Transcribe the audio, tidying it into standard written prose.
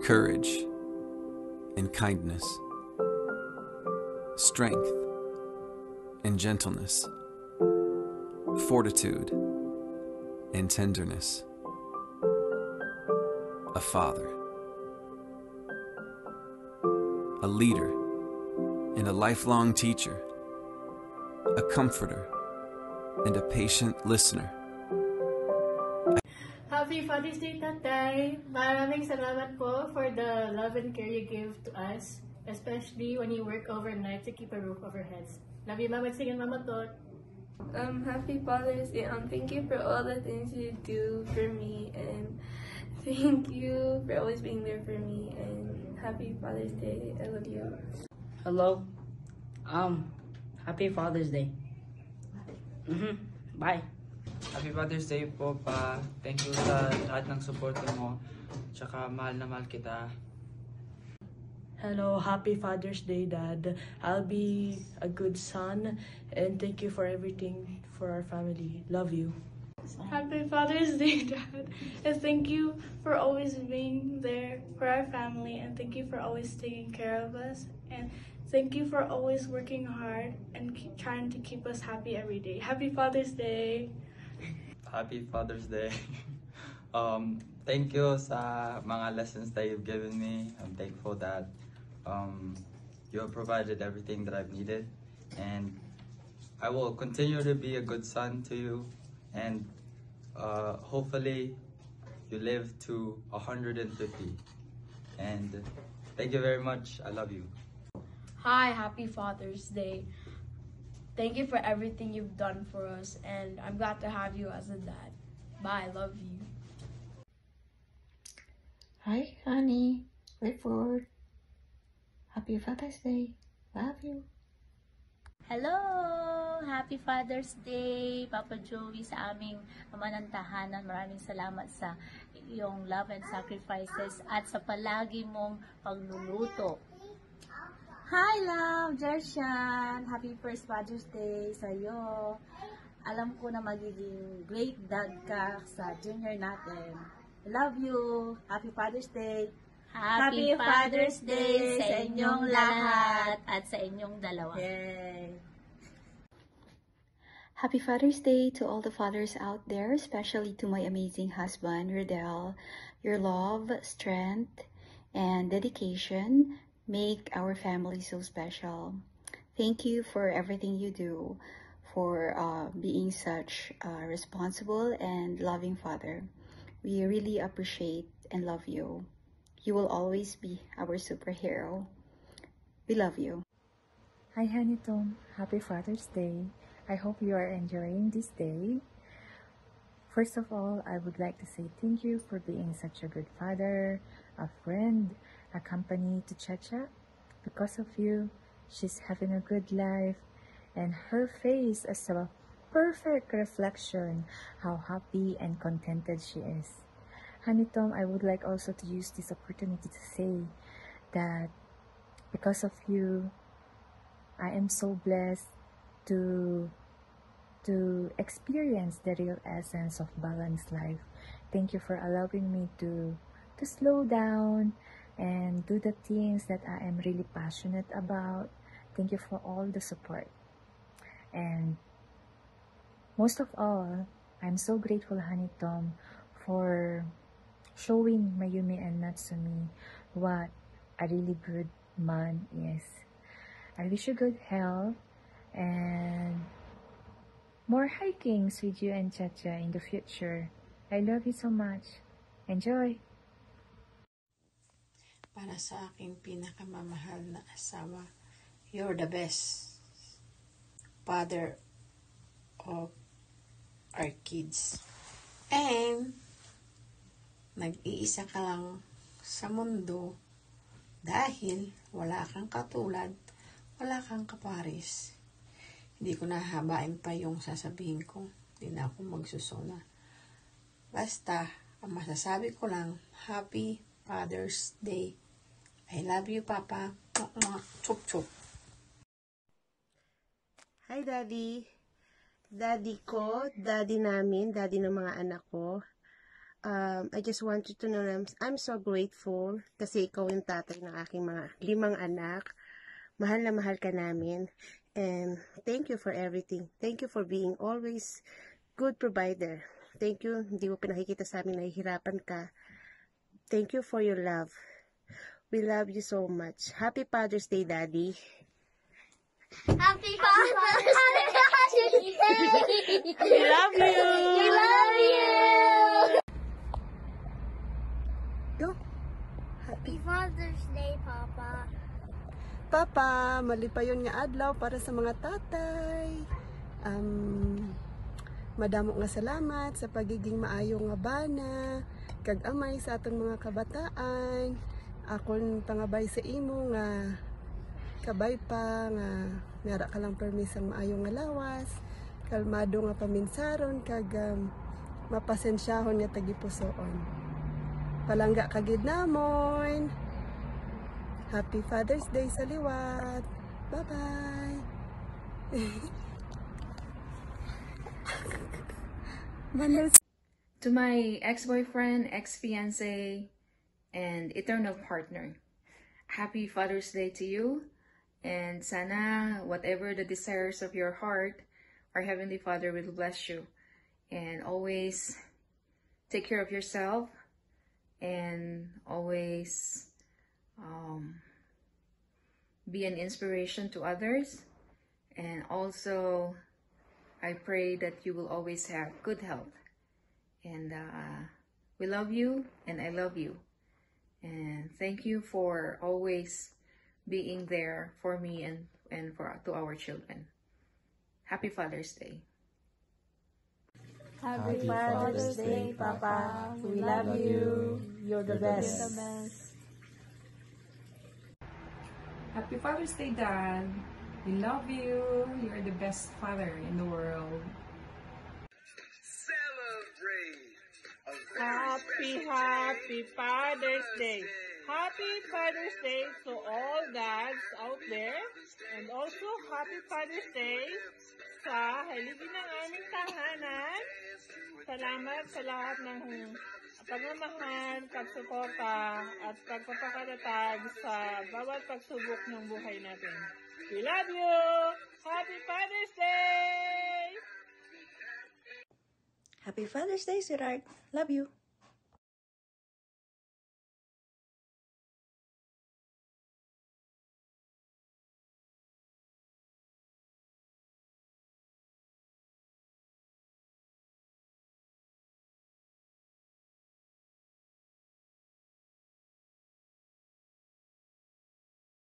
courage and kindness, strength and gentleness, fortitude and tenderness. A father, a leader, and a lifelong teacher, a comforter, and a patient listener. Happy Father's Day, Tatay! Maraming salamat po for the love and care you give to us, especially when you work overnight to keep a roof over our heads. Love you, Mama Tsing and Mama Tot. Happy Father's Day. Thank you for all the things you do for me, and thank you for always being there for me, and happy Father's Day. I love you. Hello. Happy Father's Day. Bye. Happy Father's Day po, pa. Thank you sa lahat ng support mo. Tsaka mahal na mahal kita. Hello, happy Father's Day, Dad. I'll be a good son, and thank you for everything for our family. Love you. Happy Father's Day, Dad. And thank you for always being there for our family, and thank you for always taking care of us. And thank you for always working hard and trying to keep us happy every day. Happy Father's Day. Happy Father's Day. Thank you sa mga lessons that you've given me. I'm thankful that you have provided everything that I've needed, and I will continue to be a good son to you, and hopefully you live to 150. And thank you very much. I love you. Hi, happy Father's Day. Thank you for everything you've done for us, and I'm glad to have you as a dad. Bye, love you. Hi, honey. Clifford. Happy Father's Day. Love you. Hello! Happy Father's Day, Papa Joey, sa aming ama ng tahanan. Maraming salamat sa iyong love and sacrifices at sa palagi mong pagluluto. Hi, love! Jershan! Happy first Father's Day sa'yo. Alam ko na magiging great dad ka sa junior natin. I love you! Happy Father's Day! Happy Father's Day sa inyong lahat at sa inyong dalawa. Yay! Happy Father's Day to all the fathers out there, especially to my amazing husband, Rodel. Your love, strength, and dedication make our family so special. Thank you for everything you do, for being such a responsible and loving father. We really appreciate and love you. You will always be our superhero. We love you. Hi, Honey Tom. Happy Father's Day. I hope you are enjoying this day. First of all, I would like to say thank you for being such a good father, a friend, a company to Chacha. Because of you, she's having a good life, and her face is a perfect reflection how happy and contented she is. Honey Tom, I would like also to use this opportunity to say that because of you, I am so blessed to experience the real essence of balanced life. Thank you for allowing me to slow down and do the things that I am really passionate about. Thank you for all the support. And most of all, I'm so grateful, Honey Tom, for showing Mayumi and Natsumi what a really good man is. I wish you good health and more hikings with you and Chacha in the future. I love you so much. Enjoy! Para sa aking pinakamamahal na asawa, you're the best father of our kids. And nag-iisa ka lang sa mundo dahil wala kang katulad, wala kang kapares. Hindi ko nahabain pa yung sasabihin ko. Hindi na ako magsusuna. Basta, ang masasabi ko lang, Happy Father's Day. I love you, Papa. Chup chup. Hi, Daddy. Daddy ko, daddy namin, daddy ng mga anak ko. I just want you to know that I'm so grateful kasi ikaw yung tatay ng aking mga 5 anak. Mahal na mahal ka namin. And thank you for everything. Thank you for being always good provider. Thank you. Hindi mo pinakikita sa amin nahihirapan ka. Thank you for your love. We love you so much. Happy Father's Day, Daddy. Happy Father's Day! We love you! We love you! Go! Happy Father's Day, Papa. Papa, mali pa yun nga adlaw para sa mga tatay. Madamo nga salamat sa pagiging maayo nga bana, kag amay sa aton mga kabataan. Akon pangabay sa imo nga kabay pa nga nara ka lang permisang maayo nga lawas, kalmado nga paminsaron kag mapasensyahon nga tagipusoon. Palangga kagid namon. Happy Father's Day sa liwat. Bye-bye. To my ex-boyfriend, ex-fiancé, and eternal partner, happy Father's Day to you. And sana whatever the desires of your heart, our Heavenly Father will bless you. And always take care of yourself. And always be an inspiration to others. And also, I pray that you will always have good health. And we love you, and I love you. And thank you for always being there for me and to our children. Happy Father's Day. Happy Father's Day, Papa. We love you. You're the best. Happy Father's Day, Dad. We love you. You're the best father in the world. Happy Father's Day. Happy Father's Day to all dads out there. And also, Happy Father's Day sa haligi ng aming tahanan. Salamat sa lahat ng pagmamahal, pagsuporta, at pagpapakatatag sa bawat pagsubok ng buhay natin. We love you! Happy Father's Day! Happy Father's Day, sweetheart. Love you.